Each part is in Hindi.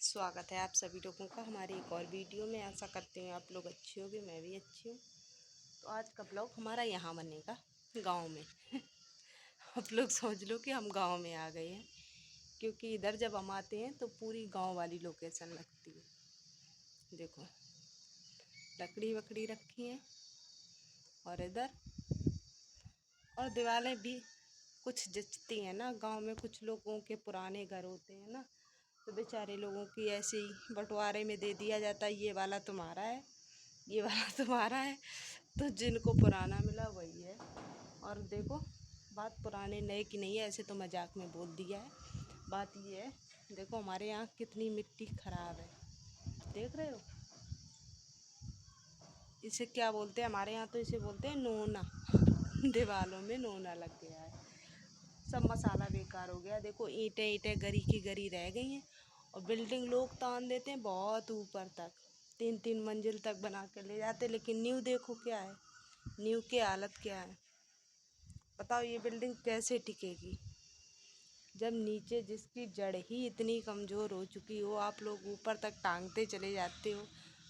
स्वागत है आप सभी लोगों का हमारे एक और वीडियो में। आशा करती हूँ आप लोग अच्छे होंगे, मैं भी अच्छी हूँ। तो आज का ब्लॉग हमारा यहाँ बनेगा गांव में। आप लोग समझ लो कि हम गांव में आ गए हैं, क्योंकि इधर जब हम आते हैं तो पूरी गांव वाली लोकेशन लगती है। देखो लकड़ी वकड़ी रखी है और इधर और दीवारें भी कुछ जचती हैं ना। गांव में कुछ लोगों के पुराने घर होते हैं ना, तो बेचारे लोगों की ऐसे ही बंटवारे में दे दिया जाता है, ये वाला तुम्हारा है, ये वाला तुम्हारा है। तो जिनको पुराना मिला वही है। और देखो बात पुराने नए की नहीं है, ऐसे तो मजाक में बोल दिया है। बात ये है, देखो हमारे यहाँ कितनी मिट्टी खराब है, देख रहे हो। इसे क्या बोलते हैं हमारे यहाँ, तो इसे बोलते हैं नोना। दीवारों में नोना लग गया है, सब मसाला बेकार हो गया। देखो ईंटें ईंटें गरी की गरी रह गई हैं। और बिल्डिंग लोग तान देते हैं बहुत ऊपर तक, 3-3 मंजिल तक बना कर ले जाते, लेकिन न्यू देखो क्या है, न्यू की हालत क्या है। बताओ ये बिल्डिंग कैसे टिकेगी जब नीचे जिसकी जड़ ही इतनी कमज़ोर हो चुकी हो, आप लोग ऊपर तक टांगते चले जाते हो।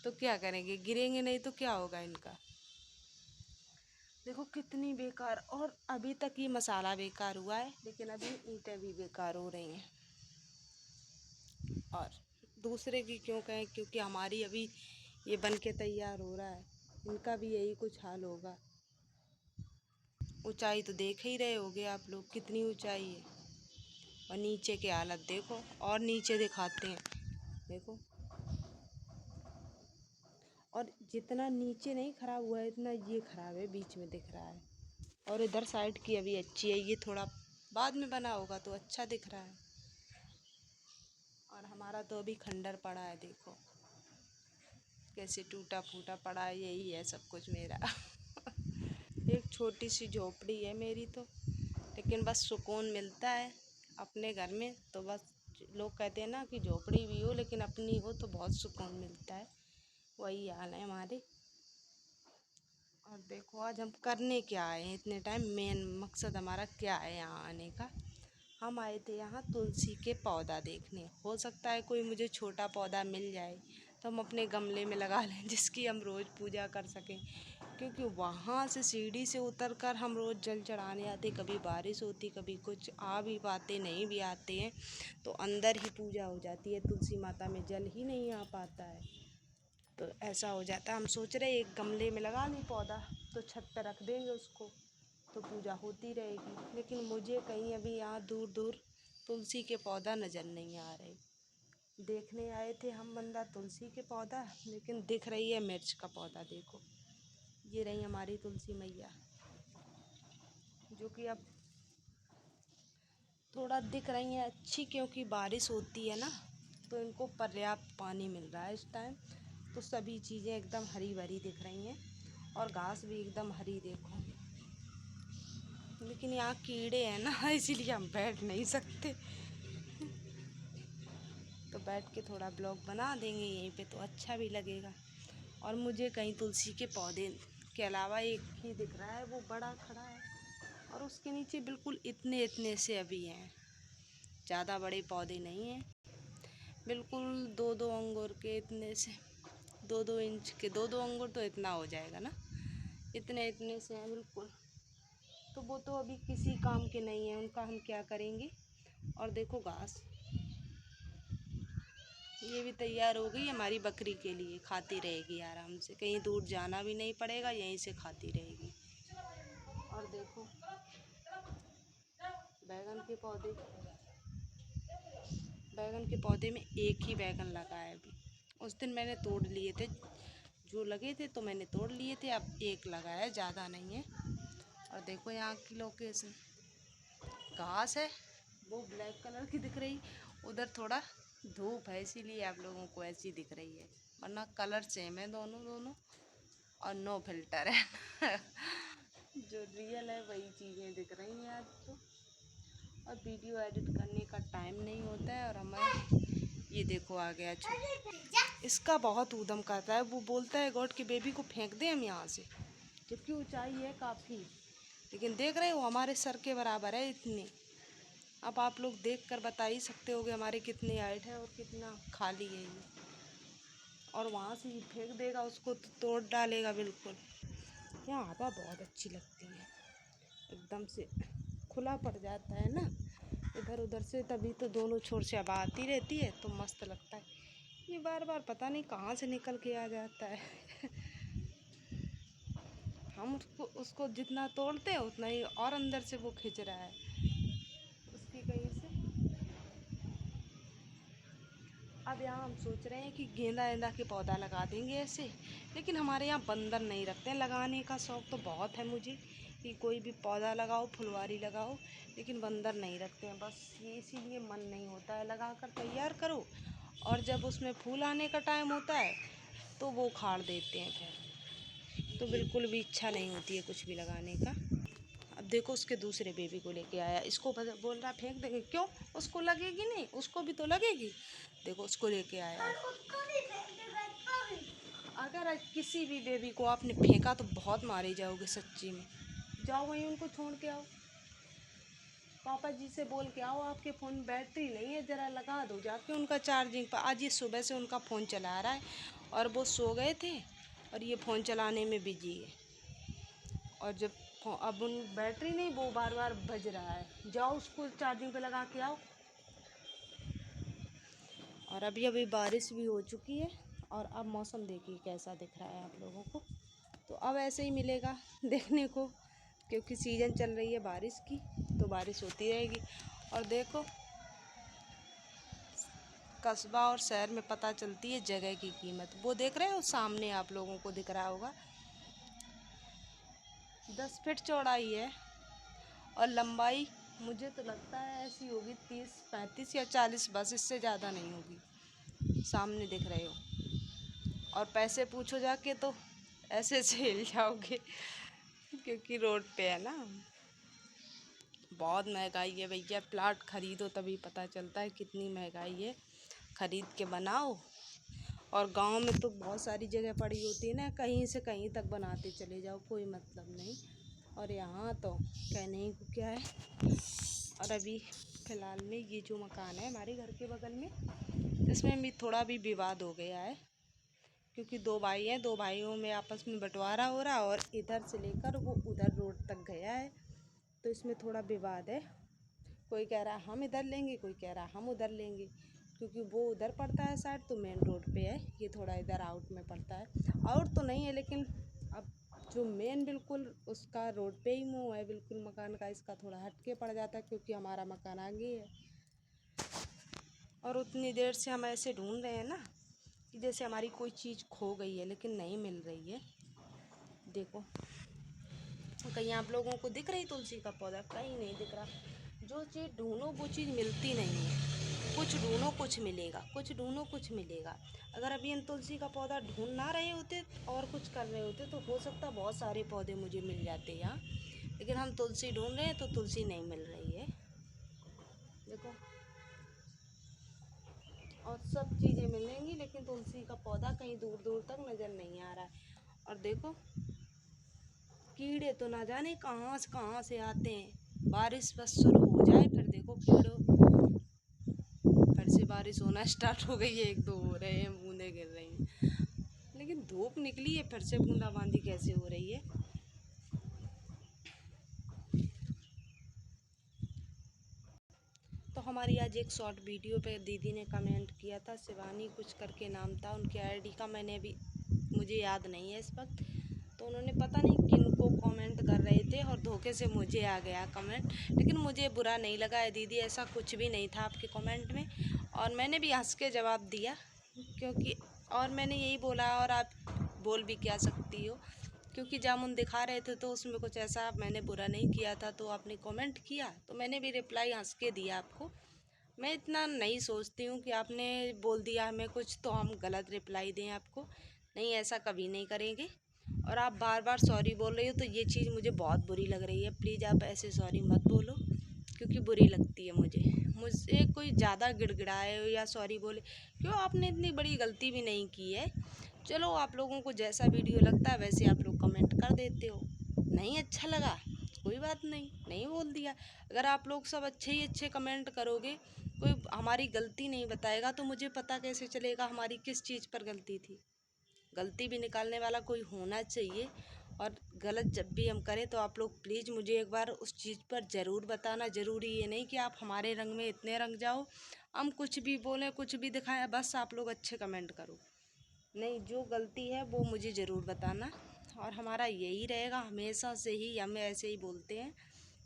तो क्या करेंगे, गिरेंगे नहीं तो क्या होगा इनका। देखो कितनी बेकार। और अभी तक ये मसाला बेकार हुआ है, लेकिन अभी ईंटें भी बेकार हो रही हैं। और दूसरे की क्यों कहें, क्योंकि हमारी अभी ये बन के तैयार हो रहा है, इनका भी यही कुछ हाल होगा। ऊंचाई तो देख ही रहे होगे आप लोग, कितनी ऊंचाई है। और नीचे की हालत देखो, और नीचे दिखाते हैं, देखो। और जितना नीचे नहीं खराब हुआ है, इतना ये खराब है, बीच में दिख रहा है। और इधर साइड की अभी अच्छी है, ये थोड़ा बाद में बना होगा तो अच्छा दिख रहा है। और हमारा तो अभी खंडर पड़ा है, देखो कैसे टूटा फूटा पड़ा है। यही है सब कुछ मेरा। एक छोटी सी झोपड़ी है मेरी तो, लेकिन बस सुकून मिलता है अपने घर में। तो बस लोग कहते हैं ना कि झोपड़ी भी हो लेकिन अपनी हो तो बहुत सुकून मिलता है, वही हाल है हमारे। और देखो आज हम करने क्या आए हैं इतने टाइम, मेन मकसद हमारा क्या है यहाँ आने का। हम आए थे यहाँ तुलसी के पौधा देखने। हो सकता है कोई मुझे छोटा पौधा मिल जाए तो हम अपने गमले में लगा लें, जिसकी हम रोज़ पूजा कर सकें। क्योंकि वहाँ से सीढ़ी से उतर कर हम रोज़ जल चढ़ाने आते, कभी बारिश होती कभी कुछ, आ भी पाते नहीं भी आते हैं, तो अंदर ही पूजा हो जाती है। तुलसी माता में जल ही नहीं आ पाता है, तो ऐसा हो जाता है। हम सोच रहे एक गमले में लगा लें पौधा, तो छत पर रख देंगे उसको, तो पूजा होती रहेगी। लेकिन मुझे कहीं अभी यहाँ दूर दूर तुलसी के पौधा नज़र नहीं आ रहे। देखने आए थे हम बंदा तुलसी के पौधा, लेकिन दिख रही है मिर्च का पौधा। देखो ये रही हमारी तुलसी मैया, जो कि अब थोड़ा दिख रही हैं अच्छी, क्योंकि बारिश होती है ना, तो इनको पर्याप्त पानी मिल रहा है इस टाइम। तो सभी चीज़ें एकदम हरी भरी दिख रही हैं, और घास भी एकदम हरी देखो। लेकिन यहाँ कीड़े हैं ना, इसीलिए हम बैठ नहीं सकते। तो बैठ के थोड़ा ब्लॉग बना देंगे यहीं पे, तो अच्छा भी लगेगा। और मुझे कहीं तुलसी के पौधे के अलावा एक ही दिख रहा है, वो बड़ा खड़ा है, और उसके नीचे बिल्कुल इतने इतने से अभी हैं, ज़्यादा बड़े पौधे नहीं हैं। बिल्कुल 2-2 अंगूर के इतने से, 2-2 इंच के, 2-2 अंगूर तो इतना हो जाएगा ना, इतने इतने से हैं बिल्कुल। तो वो तो अभी किसी काम के नहीं है, उनका हम क्या करेंगे। और देखो घास ये भी तैयार हो गई हमारी बकरी के लिए, खाती रहेगी आराम से, कहीं दूर जाना भी नहीं पड़ेगा, यहीं से खाती रहेगी। और देखो बैगन के पौधे, बैगन के पौधे में एक ही बैगन लगा है अभी। उस दिन मैंने तोड़ लिए थे, जो लगे थे तो मैंने तोड़ लिए थे, अब एक लगा है, ज़्यादा नहीं है। और देखो यहाँ की लोकेशन, घास है वो ब्लैक कलर की दिख रही, उधर थोड़ा धूप है इसीलिए आप लोगों को ऐसी दिख रही है, वरना कलर सेम है दोनों दोनों। और नो फिल्टर है। जो रियल है वही चीज़ें दिख रही हैं आज तो। और वीडियो एडिट करने का टाइम नहीं होता है, और हमें ये देखो आ गया इसका बहुत ऊधम करता है। वो बोलता है गॉड की बेबी को फेंक दें हम यहाँ से, जबकि ऊंचाई है काफ़ी, लेकिन देख रहे हो हमारे सर के बराबर है इतनी। अब आप लोग देख कर बता ही सकते होगे हमारे कितने हाइट है और कितना खाली है ये। और वहाँ से ही फेंक देगा उसको तो तोड़ डालेगा बिल्कुल। यहाँ हवा बहुत अच्छी लगती है, एकदम से खुला पड़ जाता है ना इधर उधर से, तभी तो दोनों छोर से हवा आती रहती है तो मस्त लगता है। ये बार बार पता नहीं कहाँ से निकल के आ जाता है। हम उसको जितना तोड़ते हैं उतना ही और अंदर से वो खिंच रहा है उसकी कहीं से। अब यहाँ हम सोच रहे हैं कि गेंदा वेंदा के पौधा लगा देंगे ऐसे, लेकिन हमारे यहाँ बंदर नहीं रखते हैं। लगाने का शौक़ तो बहुत है मुझे कि कोई भी पौधा लगाओ, फुलवारी लगाओ, लेकिन बंदर नहीं रखते हैं। बस ये इसीलिए मन नहीं होता है, लगा कर तैयार करो और जब उसमें फूल आने का टाइम होता है तो वो उखाड़ देते हैं, फिर तो बिल्कुल भी इच्छा नहीं होती है कुछ भी लगाने का। अब देखो उसके दूसरे बेबी को लेके आया, इसको बोल रहा फेंक देंगे, क्यों, उसको लगेगी नहीं, उसको भी तो लगेगी। देखो उसको लेके आया। अगर किसी भी बेबी को आपने फेंका तो बहुत मारे जाओगे सच्ची में। जाओ वहीं उनको छोड़ के आओ, पापा जी से बोल के आओ आपके फ़ोन में बैटरी नहीं है, ज़रा लगा दो जाके उनका चार्जिंग पर। आज ये सुबह से उनका फ़ोन चला रहा है और वो सो गए थे और ये फ़ोन चलाने में बिजी है। और जब अब उन बैटरी नहीं, वो बार बार बज रहा है, जाओ उसको चार्जिंग पे लगा के आओ। और अभी अभी बारिश भी हो चुकी है और अब मौसम देखिए कैसा दिख रहा है आप लोगों को। तो अब ऐसे ही मिलेगा देखने को, क्योंकि सीज़न चल रही है बारिश की तो बारिश होती रहेगी। और देखो कस्बा और शहर में पता चलती है जगह की कीमत। वो देख रहे हो सामने आप लोगों को दिख रहा होगा, 10 फीट चौड़ाई है और लंबाई मुझे तो लगता है ऐसी होगी 30, 35 या 40, बस इससे ज़्यादा नहीं होगी। सामने दिख रहे हो और पैसे पूछो जाके तो ऐसे से हिल जाओगे क्योंकि रोड पे है ना। बहुत महंगाई है भैया, प्लाट खरीदो तभी पता चलता है कितनी महंगाई है। ख़रीद के बनाओ। और गांव में तो बहुत सारी जगह पड़ी होती है ना, कहीं से कहीं तक बनाते चले जाओ, कोई मतलब नहीं। और यहाँ तो कहने को क्या है। और अभी फ़िलहाल में ये जो मकान है हमारे घर के बगल में, इसमें भी थोड़ा भी विवाद हो गया है, क्योंकि 2 भाई हैं, 2 भाइयों में आपस में बंटवारा हो रहा और इधर से लेकर वो उधर रोड तक गया है, तो इसमें थोड़ा विवाद है। कोई कह रहा है हम इधर लेंगे, कोई कह रहा है हम उधर लेंगे, क्योंकि वो उधर पड़ता है साइड तो मेन रोड पे है, ये थोड़ा इधर आउट में पड़ता है। आउट तो नहीं है लेकिन अब जो मेन बिल्कुल उसका रोड पे ही मुँह है बिल्कुल मकान का, इसका थोड़ा हट के पड़ जाता है क्योंकि हमारा मकान आगे है। और उतनी देर से हम ऐसे ढूंढ रहे हैं ना कि जैसे हमारी कोई चीज़ खो गई है, लेकिन नहीं मिल रही है। देखो कहीं आप लोगों को दिख रही तुलसी का पौधा, कहीं नहीं दिख रहा। जो चीज़ ढूंढो वो चीज़ मिलती नहीं है। कुछ ढूंढो कुछ मिलेगा, कुछ ढूंढो कुछ मिलेगा। अगर अभी हम तुलसी का पौधा ढूंढ ना रहे होते और कुछ कर रहे होते तो हो सकता बहुत सारे पौधे मुझे मिल जाते यहाँ, लेकिन हम तुलसी ढूंढ रहे हैं तो तुलसी नहीं मिल रही है। देखो और सब चीज़ें मिलेंगी लेकिन तुलसी का पौधा कहीं दूर दूर तक नज़र नहीं आ रहा है। और देखो कीड़े तो ना जाने कहाँ से आते हैं। बारिश बस शुरू हो जाए फिर देखो कीड़ों, फिर से बारिश होना स्टार्ट हो गई है, 1-2 हो रहे हैं, बूंदें गिर रही हैं, लेकिन धूप निकली है फिर से बूंदाबांदी कैसे हो रही है। तो हमारी आज एक शॉर्ट वीडियो पे दीदी ने कमेंट किया था, शिवानी कुछ करके नाम था उनके आईडी का, मैंने अभी मुझे याद नहीं है इस वक्त। तो उन्होंने पता नहीं किन को कमेंट कर रहे थे और धोखे से मुझे आ गया कमेंट, लेकिन मुझे बुरा नहीं लगा है दीदी, ऐसा कुछ भी नहीं था आपके कमेंट में। और मैंने भी हंस के जवाब दिया क्योंकि, और मैंने यही बोला और आप बोल भी क्या सकती हो, क्योंकि जामुन दिखा रहे थे तो उसमें कुछ ऐसा मैंने बुरा नहीं किया था, तो आपने कमेंट किया तो मैंने भी रिप्लाई हंस के दिया आपको। मैं इतना नहीं सोचती हूँ कि आपने बोल दिया हमें कुछ तो हम गलत रिप्लाई दें आपको, नहीं ऐसा कभी नहीं करेंगे। और आप बार बार सॉरी बोल रही हो तो ये चीज़ मुझे बहुत बुरी लग रही है, प्लीज़ आप ऐसे सॉरी मत बोलो क्योंकि बुरी लगती है मुझसे कोई ज़्यादा गिड़गिड़ाए या सॉरी बोले, क्यों, आपने इतनी बड़ी गलती भी नहीं की है। चलो आप लोगों को जैसा वीडियो लगता है वैसे आप लोग कमेंट कर देते हो, नहीं अच्छा लगा कोई बात नहीं, नहीं बोल दिया। अगर आप लोग सब अच्छे ही अच्छे कमेंट करोगे, कोई हमारी गलती नहीं बताएगा, तो मुझे पता कैसे चलेगा हमारी किस चीज़ पर गलती थी। गलती भी निकालने वाला कोई होना चाहिए। और गलत जब भी हम करें तो आप लोग प्लीज़ मुझे एक बार उस चीज़ पर ज़रूर बताना। ज़रूरी ये नहीं कि आप हमारे रंग में इतने रंग जाओ, हम कुछ भी बोलें कुछ भी दिखाएं, बस आप लोग अच्छे कमेंट करो। नहीं, जो गलती है वो मुझे ज़रूर बताना। और हमारा यही रहेगा, हमेशा से ही हम ऐसे ही बोलते हैं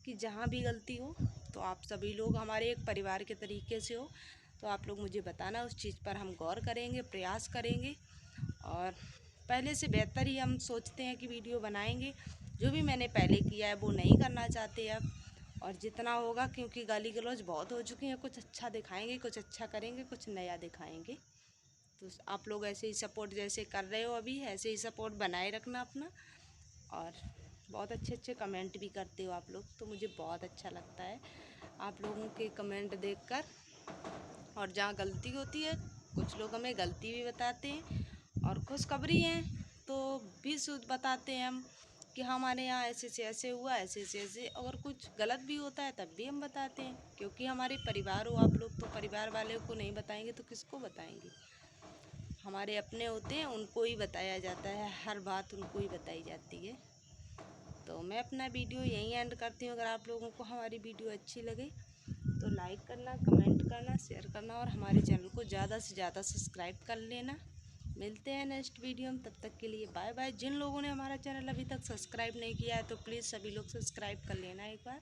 कि जहाँ भी गलती हो तो आप सभी लोग हमारे एक परिवार के तरीके से हो, तो आप लोग मुझे बताना। उस चीज़ पर हम गौर करेंगे, प्रयास करेंगे और पहले से बेहतर ही हम सोचते हैं कि वीडियो बनाएंगे। जो भी मैंने पहले किया है वो नहीं करना चाहते अब। और जितना होगा, क्योंकि गाली गलौज बहुत हो चुकी है, कुछ अच्छा दिखाएंगे, कुछ अच्छा करेंगे, कुछ नया दिखाएंगे। तो आप लोग ऐसे ही सपोर्ट जैसे कर रहे हो अभी, ऐसे ही सपोर्ट बनाए रखना अपना। और बहुत अच्छे अच्छे कमेंट भी करते हो आप लोग, तो मुझे बहुत अच्छा लगता है आप लोगों के कमेंट देखकर। और जहाँ गलती होती है, कुछ लोग हमें गलती भी बताते हैं, और खुशखबरी हैं तो भी शुद्ध बताते हैं हम कि हमारे यहाँ ऐसे से ऐसे हुआ, ऐसे से ऐसे। अगर कुछ गलत भी होता है तब भी हम बताते हैं, क्योंकि हमारे परिवार हो आप लोग, तो परिवार वाले को नहीं बताएंगे तो किसको बताएंगे। हमारे अपने होते हैं, उनको ही बताया जाता है, हर बात उनको ही बताई जाती है। तो मैं अपना वीडियो यहीं एंड करती हूँ। अगर आप लोगों को हमारी वीडियो अच्छी लगे तो लाइक करना, कमेंट करना, शेयर करना और हमारे चैनल को ज़्यादा से ज़्यादा सब्सक्राइब कर लेना। मिलते हैं नेक्स्ट वीडियो में, तब तक के लिए बाय बाय। जिन लोगों ने हमारा चैनल अभी तक सब्सक्राइब नहीं किया है तो प्लीज़ सभी लोग सब्सक्राइब कर लेना एक बार।